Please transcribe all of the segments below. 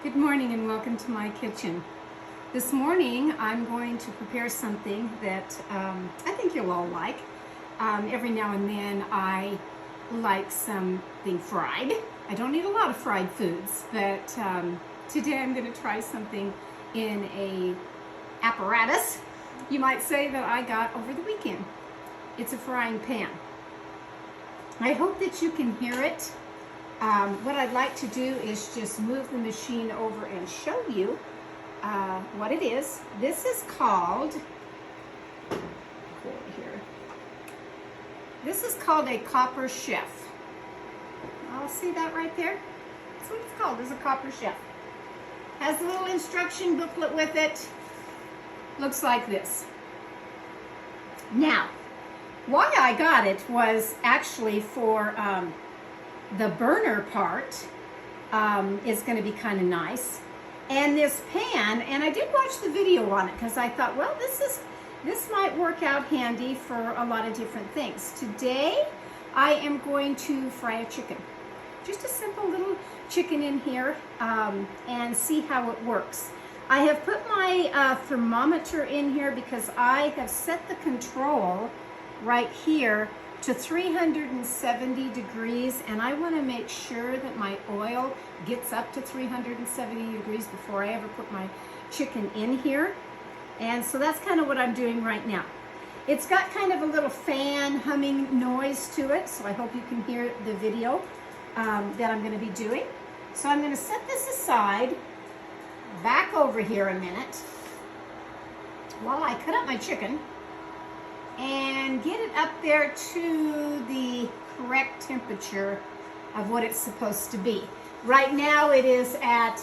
Good morning and welcome to my kitchen. This morning I'm going to prepare something that I think you'll all like. Every now and then I like something fried. I don't eat a lot of fried foods, but today I'm going to try something in a apparatus, you might say, that I got over the weekend. It's a frying pan. I hope that you can hear it. What I'd like to do is just move the machine over and show you what it is. This is called, this is called a Copper Chef. I'll see that right there. That's what it's called, is a Copper Chef. Has a little instruction booklet with it. Looks like this. Now, why I got it was actually for the burner part is going to be kind of nice. And this pan, and I did watch the video on it because I thought, well, this might work out handy for a lot of different things. Today, I am going to fry a chicken. Just a simple little chicken in here and see how it works. I have put my thermometer in here because I have set the control right here to 370 degrees, and I want to make sure that my oil gets up to 370 degrees before I ever put my chicken in here. And so that's kind of what I'm doing right now. It's got kind of a little fan humming noise to it, so I hope you can hear the video that I'm going to be doing. So I'm going to set this aside, back over here a minute, while I cut up my chicken and get it up there to the correct temperature of what it's supposed to be. Right now it is at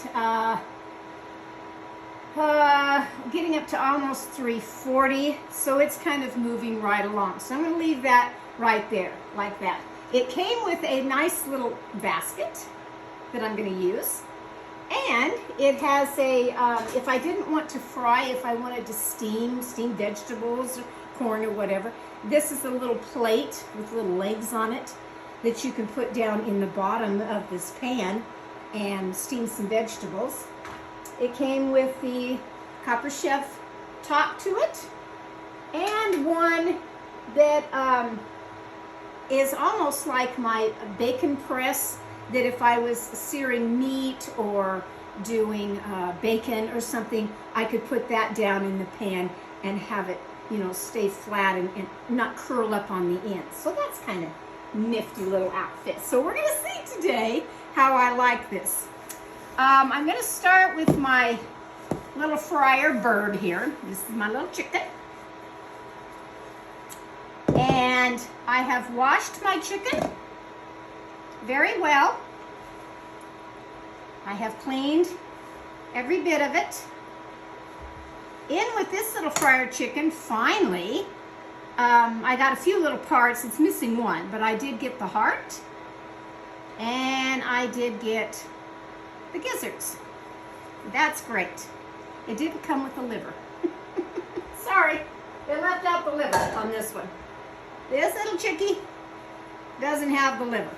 getting up to almost 340, so it's kind of moving right along. So I'm going to leave that right there, like that. It came with a nice little basket that I'm going to use. And it has a, if I didn't want to fry, if I wanted to steam vegetables or corn or whatever, this is a little plate with little legs on it that you can put down in the bottom of this pan and steam some vegetables. It came with the Copper Chef top to it and one that is almost like my bacon press, that if I was searing meat or doing bacon or something, I could put that down in the pan and have it, you know, stay flat and not curl up on the end. So that's kind of nifty little outfit. So we're going to see today how I like this. I'm going to start with my little fryer bird here. This is my little chicken. And I have washed my chicken very well. I have cleaned every bit of it. In with this little fryer chicken, finally, I got a few little parts. It's missing one, but I did get the heart, and I did get the gizzards. That's great. It didn't come with the liver. Sorry, they left out the liver on this one. This little chickie doesn't have the liver.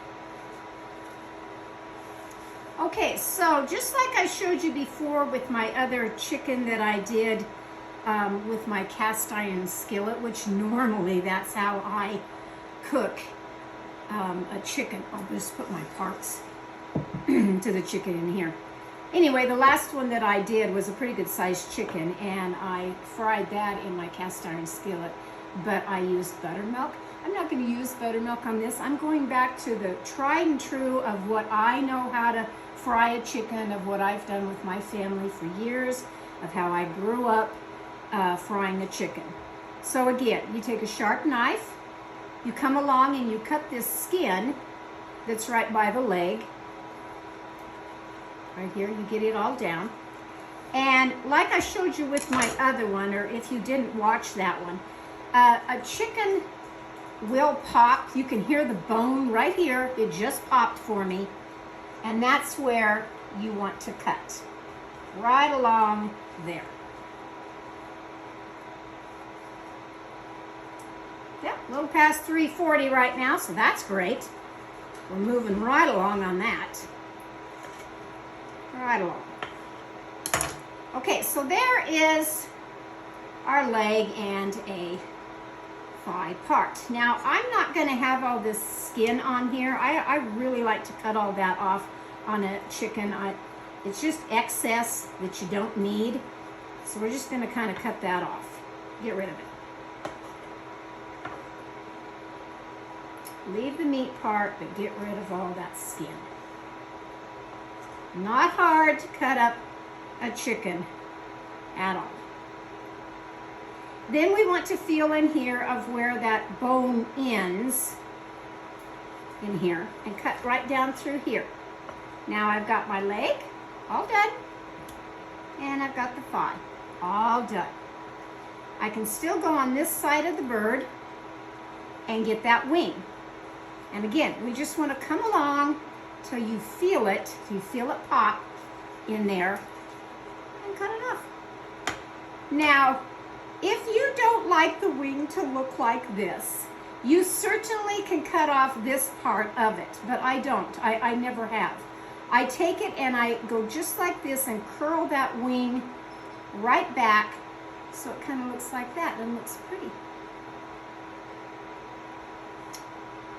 Okay, so just like I showed you before with my other chicken that I did with my cast iron skillet, which normally that's how I cook a chicken. I'll just put my parts to the chicken in here. Anyway, the last one that I did was a pretty good sized chicken, and I fried that in my cast iron skillet, but I used buttermilk. I'm not going to use buttermilk on this. I'm going back to the tried and true of what I know how to fry a chicken, of what I've done with my family for years, of how I grew up frying a chicken. So again, you take a sharp knife, you come along and you cut this skin that's right by the leg. Right here, you get it all down. And like I showed you with my other one, or if you didn't watch that one, a chicken will pop. You can hear the bone right here. It just popped for me. And that's where you want to cut. Right along there. Yeah, a little past 340 right now, so that's great. We're moving right along on that. Right along. Okay, so there is our leg and a thigh part. Now, I'm not going to have all this skin on here. I really like to cut all that off on a chicken. It's just excess that you don't need. So we're just going to kind of cut that off. Get rid of it. Leave the meat part, but get rid of all that skin. Not hard to cut up a chicken at all. Then we want to feel in here of where that bone ends in here and cut right down through here. Now I've got my leg all done and I've got the thigh all done. I can still go on this side of the bird and get that wing. And again, we just want to come along till you feel it pop in there and cut it off. Now, if you don't like the wing to look like this, you certainly can cut off this part of it, but I don't. I never have. I take it and I go just like this and curl that wing right back so it kind of looks like that and looks pretty.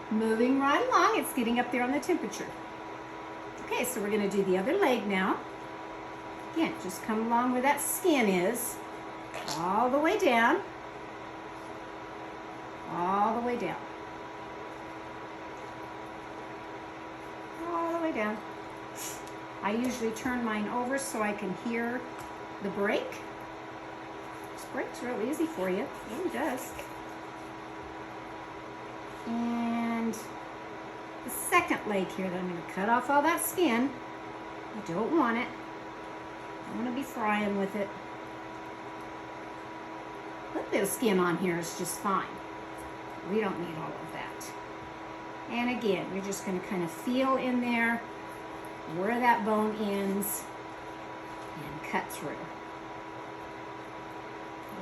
Moving right along, it's getting up there on the temperature. Okay, so we're going to do the other leg now. Again, just come along where that skin is, all the way down, all the way down, all the way down. I usually turn mine over so I can hear the break. This breaks real easy for you. It really does. And the second leg here, that I'm going to cut off all that skin. I don't want it. I want to be frying with it. A little bit of skin on here is just fine. We don't need all of that. And again, you're just going to kind of feel in there where that bone ends and cut through.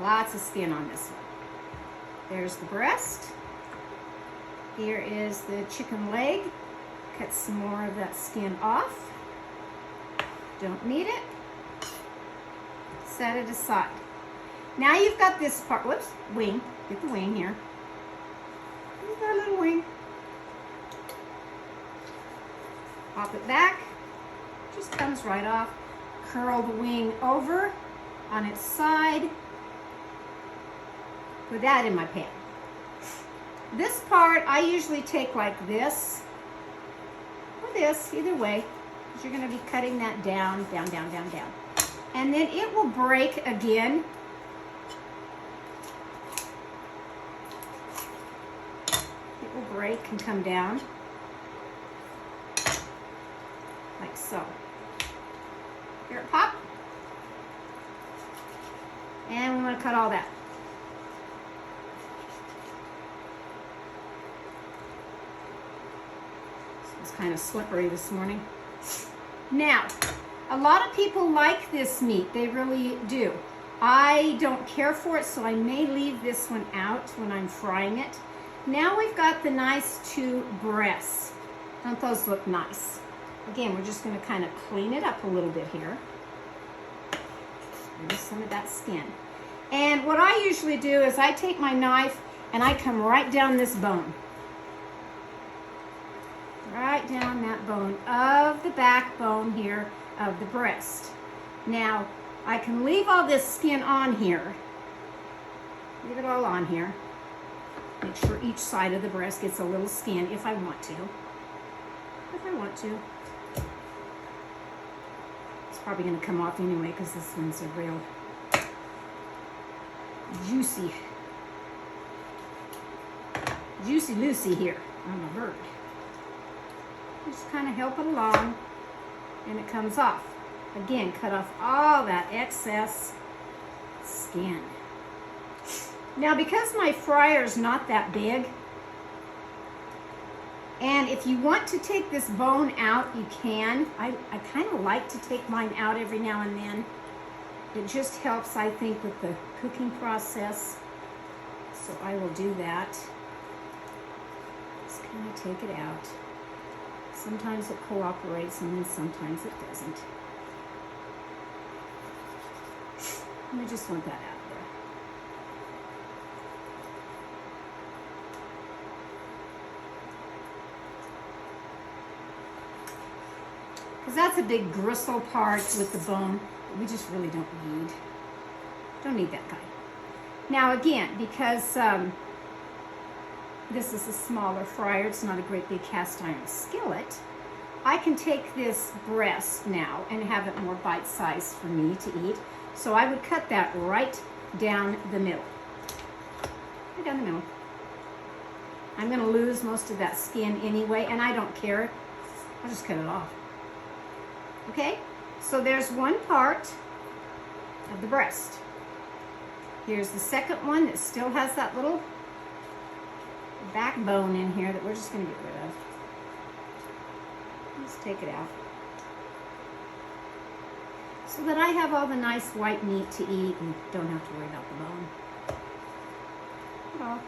Lots of skin on this one. There's the breast. Here is the chicken leg. Cut some more of that skin off. Don't need it. Set it aside. Now you've got this part, whoops, wing. Get the wing here. Here's our little wing. Pop it back. Just comes right off. Curl the wing over on its side. Put that in my pan. This part I usually take like this or this, either way, because you're going to be cutting that down, down, down, down, down. And then it will break again. It will break and come down like so. Here it pop. And we want to cut all that. It's kind of slippery this morning. Now, a lot of people like this meat. They really do. I don't care for it, so I may leave this one out when I'm frying it. Now we've got the nice two breasts. Don't those look nice? Again, we're just going to kind of clean it up a little bit here. There's some of that skin. And what I usually do is I take my knife and I come right down this bone. Right down that bone of the backbone here of the breast. Now, I can leave all this skin on here. Leave it all on here. Make sure each side of the breast gets a little skin if I want to. If I want to. It's probably going to come off anyway because this one's a real juicy Lucy here on the bird. Just kind of help it along and it comes off. Again, cut off all that excess skin. Now, because my fryer's not that big, and if you want to take this bone out, you can. I kind of like to take mine out every now and then. It just helps, I think, with the cooking process. So I will do that. Just kind of take it out. Sometimes it cooperates and then sometimes it doesn't. And I just want that out there. Because that's a big gristle part with the bone that we just really don't need. Don't need that kind. Now again, because this is a smaller fryer, it's not a great big cast iron skillet, I can take this breast now and have it more bite-sized for me to eat. So I would cut that right down the middle. Right down the middle. I'm going to lose most of that skin anyway, and I don't care. I'll just cut it off. Okay? So there's one part of the breast. Here's the second one that still has that little backbone in here that we're just going to get rid of. Just take it out. So that I have all the nice white meat to eat and don't have to worry about the bone. Well.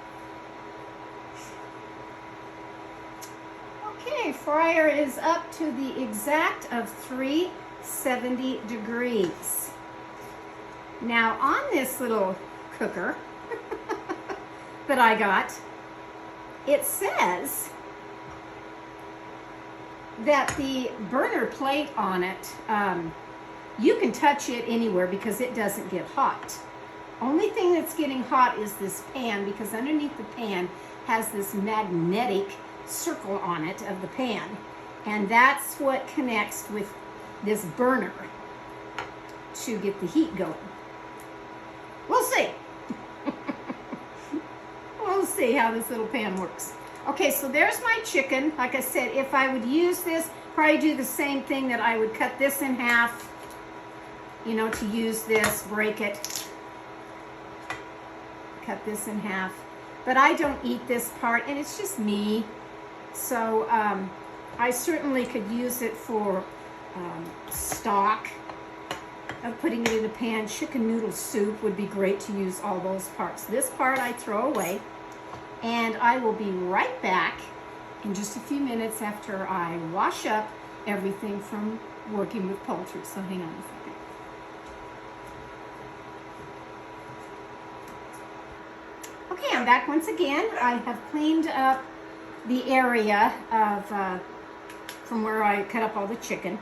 Okay, fryer is up to the exact of 370 degrees. Now on this little cooker that I got, it says that the burner plate on it, you can touch it anywhere because it doesn't get hot. Only thing that's getting hot is this pan, because underneath the pan has this magnetic circle on it of the pan, and that's what connects with this burner to get the heat going. We'll see. We'll see how this little pan works. Okay, so there's my chicken. Like I said, if I would use this, probably do the same thing, that I would cut this in half, you know, to use this, break it, cut this in half. But I don't eat this part, and it's just me. So I certainly could use it for stock, of putting it in a pan. Chicken noodle soup would be great to use all those parts. This part I throw away, and I will be right back in just a few minutes after I wash up everything from working with poultry. So hang on a second. Okay, I'm back once again. I have cleaned up the area of from where I cut up all the chicken.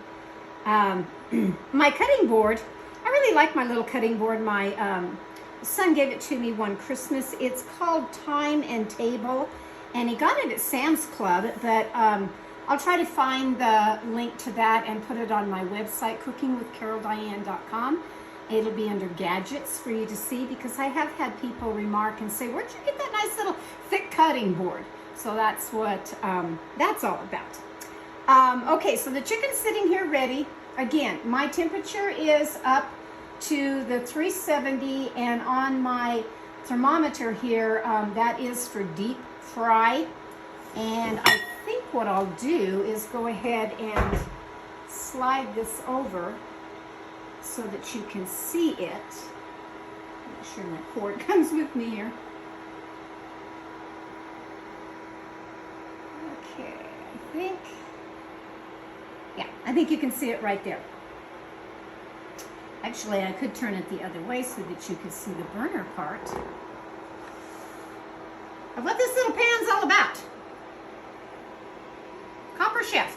My cutting board, I really like my little cutting board. My son gave it to me one Christmas. It's called Time and Table, and he got it at Sam's Club, but I'll try to find the link to that and put it on my website, cookingwithcaroldiane.com. It'll be under gadgets for you to see, because I have had people remark and say, where'd you get that nice little thick cutting board? So that's what that's all about. Okay, so the chicken's sitting here ready. Again, my temperature is up to the 370, and on my thermometer here, that is for deep fry. And I think what I'll do is go ahead and slide this over so that you can see it. Make sure my cord comes with me here. Okay, I think you can see it right there. Actually, I could turn it the other way so that you could see the burner part of what this little pan's all about. Copper Chef.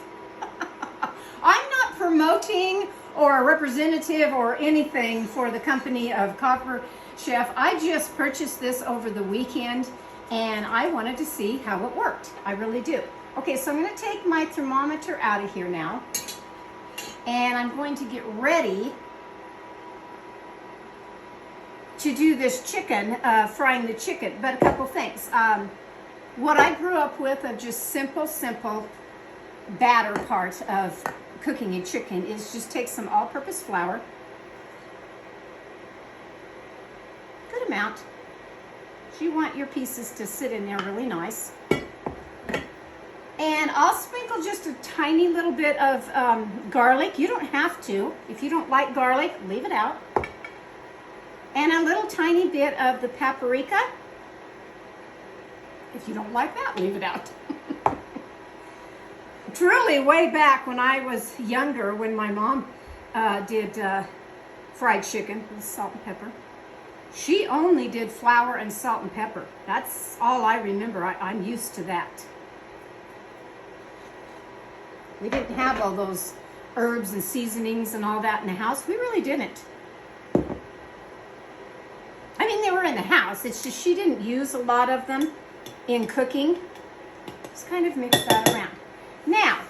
I'm not promoting or a representative or anything for the company of Copper Chef. I just purchased this over the weekend, and I wanted to see how it worked. I really do. Okay, so I'm going to take my thermometer out of here now, and I'm going to get ready to do this chicken, frying the chicken. But a couple things. What I grew up with of just simple batter part of cooking a chicken is just take some all-purpose flour, good amount. You want your pieces to sit in there really nice. And I'll sprinkle just a tiny little bit of garlic. You don't have to. If you don't like garlic, leave it out. And a little tiny bit of the paprika. If you don't like that, leave it out. Truly, way back when I was younger, when my mom did fried chicken with salt and pepper. She only did flour and salt and pepper. That's all I remember. I'm used to that. We didn't have all those herbs and seasonings and all that in the house. We really didn't. I mean, they were in the house. It's just she didn't use a lot of them in cooking. Just kind of mix that around. Now,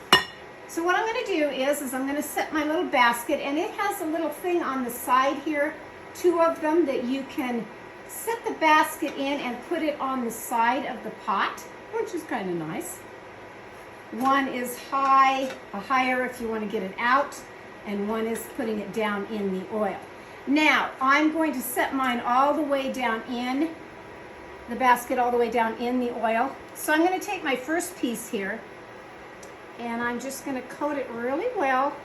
so what I'm going to do is I'm going to set my little basket, and it has a little thing on the side here, 2 of them, that you can set the basket in and put it on the side of the pot, which is kind of nice. One is higher if you want to get it out, and one is putting it down in the oil. Now, I'm going to set mine all the way down in the basket, all the way down in the oil. So I'm going to take my first piece here, and I'm just going to coat it really well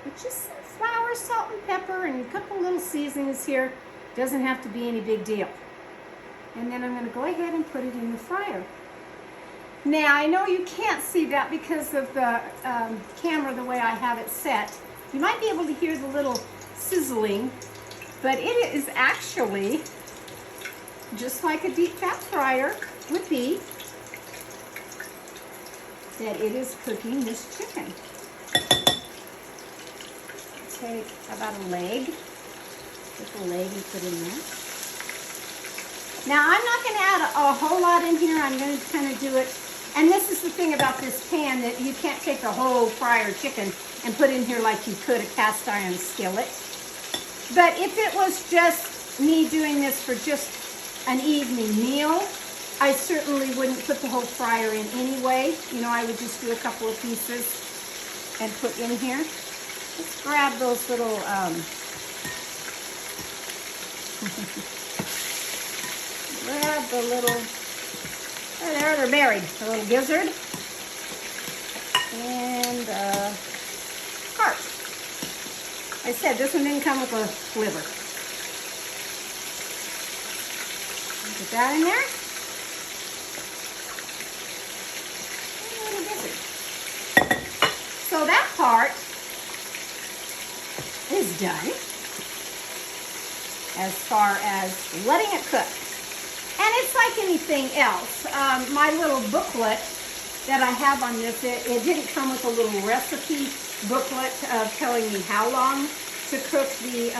with just some flour, salt, and pepper, and a couple little seasonings here. Doesn't have to be any big deal. And then I'm going to go ahead and put it in the fryer. Now, I know you can't see that because of the camera, the way I have it set. You might be able to hear the little sizzling, but it is actually just like a deep fat fryer would be, that it is cooking this chicken. Take about a leg, take a leg and put in there. Now, I'm not going to add a whole lot in here. I'm going to kind of do it. And this is the thing about this pan, that you can't take a whole fryer chicken and put in here like you could a cast iron skillet. But if it was just me doing this for just an evening meal, I certainly wouldn't put the whole fryer in anyway. You know, I would just do a couple of pieces and put in here. Let's grab those little, grab the little, there, they're buried, the little gizzard, and heart. I said this one didn't come with a liver. Put that in there. And a little gizzard. So that part is done as far as letting it cook. And it's like anything else. My little booklet that I have on this, it didn't come with a little recipe booklet of telling me how long to cook the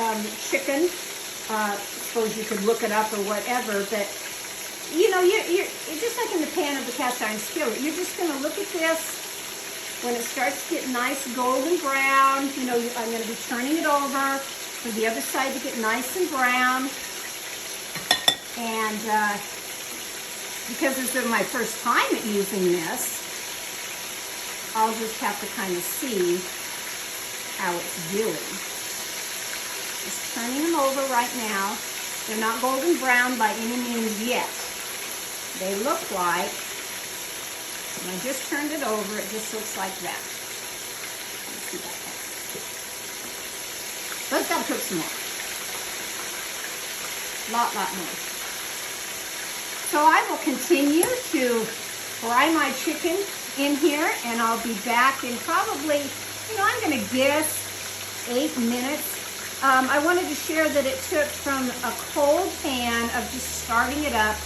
chicken. Suppose you could look it up or whatever, but you know, you're just like in the pan of the cast iron skillet. You're just going to look at this. When it starts to get nice golden brown, you know, I'm going to be turning it over for the other side to get nice and brown. And because this is my first time at using this, I'll just have to kind of see how it's doing. Just turning them over right now. They're not golden brown by any means yet. They look like, when I just turned it over, it just looks like that. Let's see that. Let's gotta cook some more. Lot more. So I will continue to fry my chicken in here, and I'll be back in probably, you know, I'm going to guess 8 minutes. I wanted to share that it took from a cold pan of just starting it up,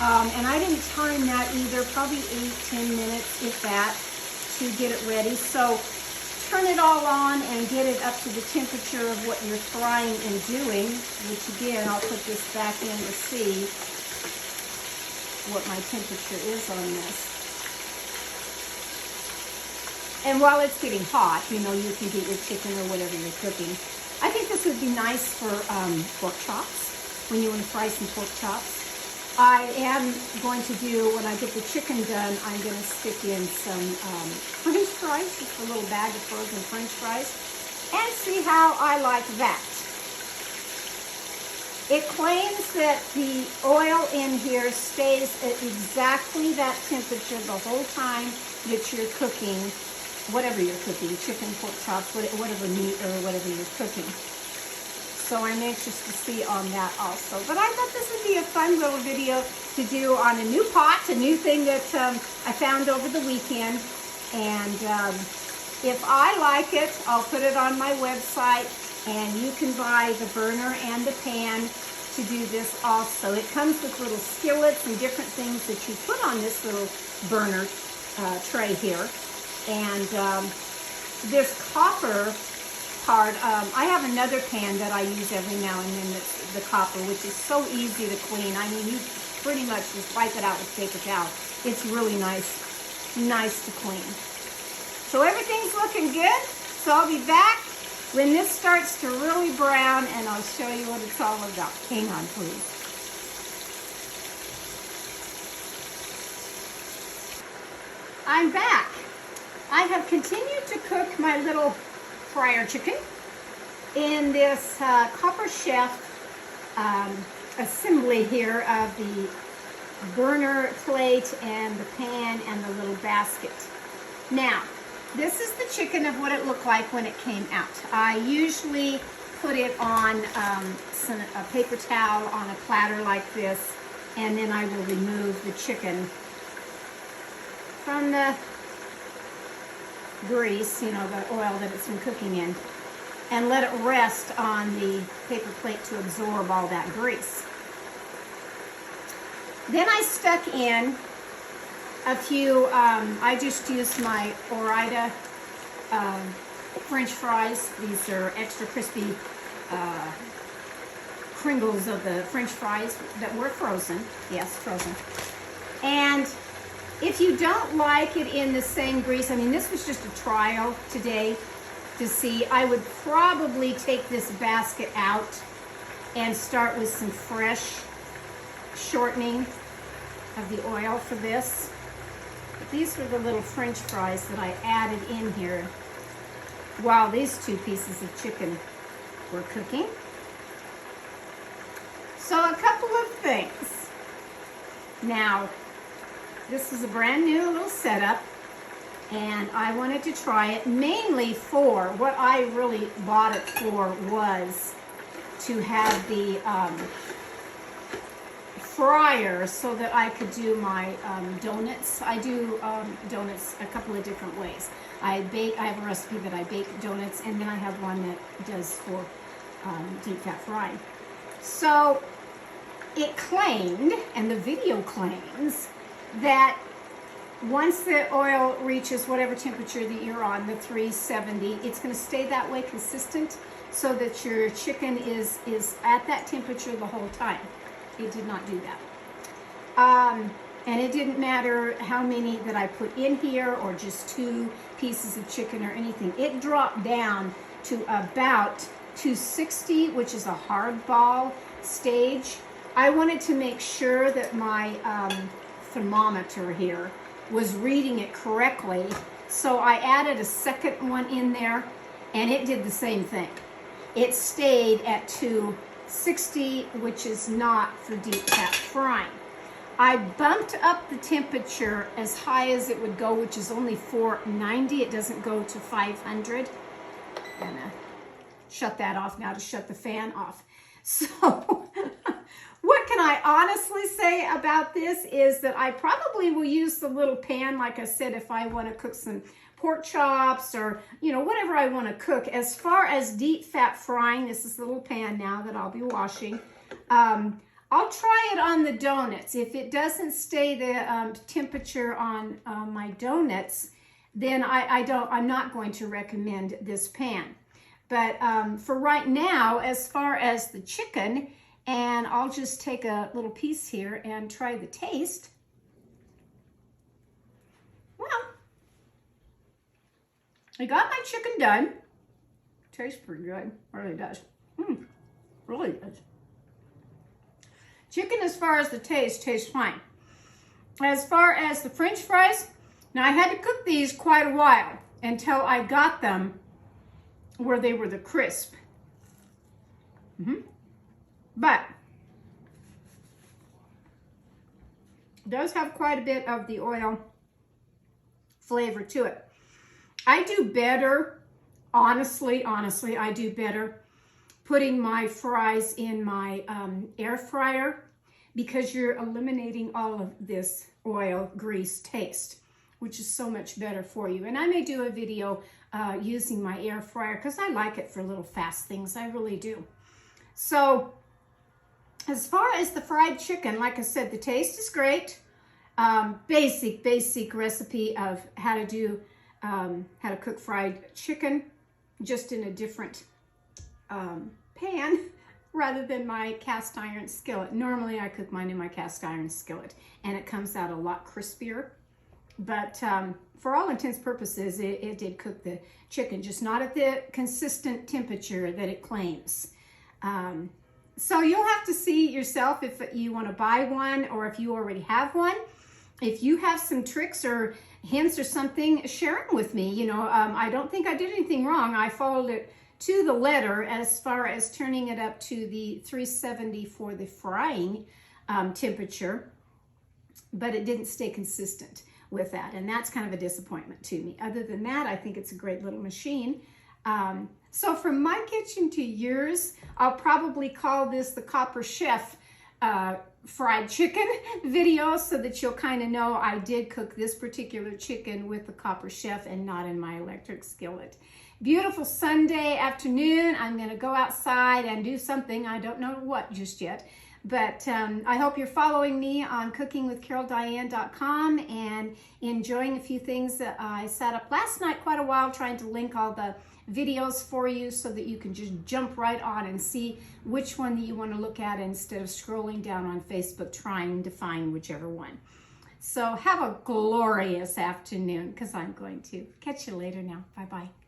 and I didn't time that either, probably 8-10 minutes, if that, to get it ready. So turn it all on and get it up to the temperature of what you're frying and doing, which again, I'll put this back in to see what my temperature is on this. And while it's getting hot, you know, you can get your chicken or whatever you're cooking. I think this would be nice for pork chops, when you want to fry some pork chops. I am going to do, when I get the chicken done, I'm going to stick in some French fries, just a little bag of frozen French fries, and see how I like that. It claims that the oil in here stays at exactly that temperature the whole time that you're cooking, whatever you're cooking, chicken, pork chops, whatever meat or whatever you're cooking. So I'm anxious to see on that also. But I thought this would be a fun little video to do on a new pot, a new thing that I found over the weekend. And if I like it, I'll put it on my website. And you can buy the burner and the pan to do this also. It comes with little skillets and different things that you put on this little burner tray here. And this copper part, I have another pan that I use every now and then that's the copper, which is so easy to clean. I mean, you pretty much just wipe it out with paper towel. It's really nice to clean. So everything's looking good. So I'll be back when this starts to really brown, and I'll show you what it's all about. Hang on, please. I'm back. I have continued to cook my little fryer chicken in this Copper Chef assembly here of the burner plate and the pan and the little basket. Now, this is the chicken of what it looked like when it came out. I usually put it on a paper towel on a platter like this, and then I will remove the chicken from the grease, you know, the oil that it's been cooking in, and let it rest on the paper plate to absorb all that grease. Then I stuck in a few, I just used my Ore-Ida French fries. These are extra crispy kringles of the French fries that were frozen. Yes, frozen. And if you don't like it in the same grease, I mean, this was just a trial today to see. I would probably take this basket out and start with some fresh shortening of the oil for this. But these were the little French fries that I added in here while these two pieces of chicken were cooking. So a couple of things. Now, this is a brand new little setup, and I wanted to try it mainly for, what I really bought it for was to have the fryer so that I could do my donuts. I do donuts a couple of different ways. I have a recipe that I bake donuts, and then I have one that does for deep fat frying. So it claimed, and the video claims, that once the oil reaches whatever temperature that you're on, the 370, it's going to stay that way consistent so that your chicken is at that temperature the whole time. It did not do that. And it didn't matter how many that I put in here or just 2 pieces of chicken or anything. It dropped down to about 260, which is a hard ball stage. I wanted to make sure that my thermometer here was reading it correctly, so I added a second one in there, and it did the same thing. It stayed at 260, which is not for deep fat frying. I bumped up the temperature as high as it would go, which is only 490. It doesn't go to 500. I'm gonna shut that off now to shut the fan off. So what can I honestly say about this is that I probably will use the little pan, like I said, if I want to cook some pork chops or, you know, whatever I want to cook. As far as deep fat frying, this is the little pan now that I'll be washing. I'll try it on the donuts. If it doesn't stay the temperature on my donuts, then I'm not going to recommend this pan. But for right now, as far as the chicken, and I'll just take a little piece here and try the taste. Well, I got my chicken done. Tastes pretty good, really does. Really does. Chicken, as far as the taste, tastes fine. As far as the French fries, now I had to cook these quite a while until I got them where they were the crisp. But it does have quite a bit of the oil flavor to it. I do better, honestly, I do better putting my fries in my air fryer, because you're eliminating all of this oil grease taste, which is so much better for you. And I may do a video using my air fryer because I like it for little fast things. I really do. So as far as the fried chicken, like I said, the taste is great. Basic recipe of how to cook fried chicken, just in a different pan rather than my cast iron skillet. Normally I cook mine in my cast iron skillet and it comes out a lot crispier. But for all intents and purposes, it did cook the chicken, just not at the consistent temperature that it claims. So you'll have to see yourself if you want to buy one or if you already have one. If you have some tricks or hints or something, share them with me. You know, I don't think I did anything wrong. I followed it to the letter as far as turning it up to the 370 for the frying temperature, but it didn't stay consistent with that, and that's kind of a disappointment to me. Other than that, I think it's a great little machine. So from my kitchen to yours, I'll probably call this the Copper Chef fried chicken video, so that you'll kind of know I did cook this particular chicken with the Copper Chef and not in my electric skillet. Beautiful Sunday afternoon. I'm going to go outside and do something. I don't know what just yet. But I hope you're following me on cookingwithcaroldiane.com and enjoying a few things that I sat up last night quite a while trying to link all the videos for you so that you can just jump right on and see which one that you want to look at instead of scrolling down on Facebook trying to find whichever one. So have a glorious afternoon, because I'm going to. Catch you later now. Bye-bye.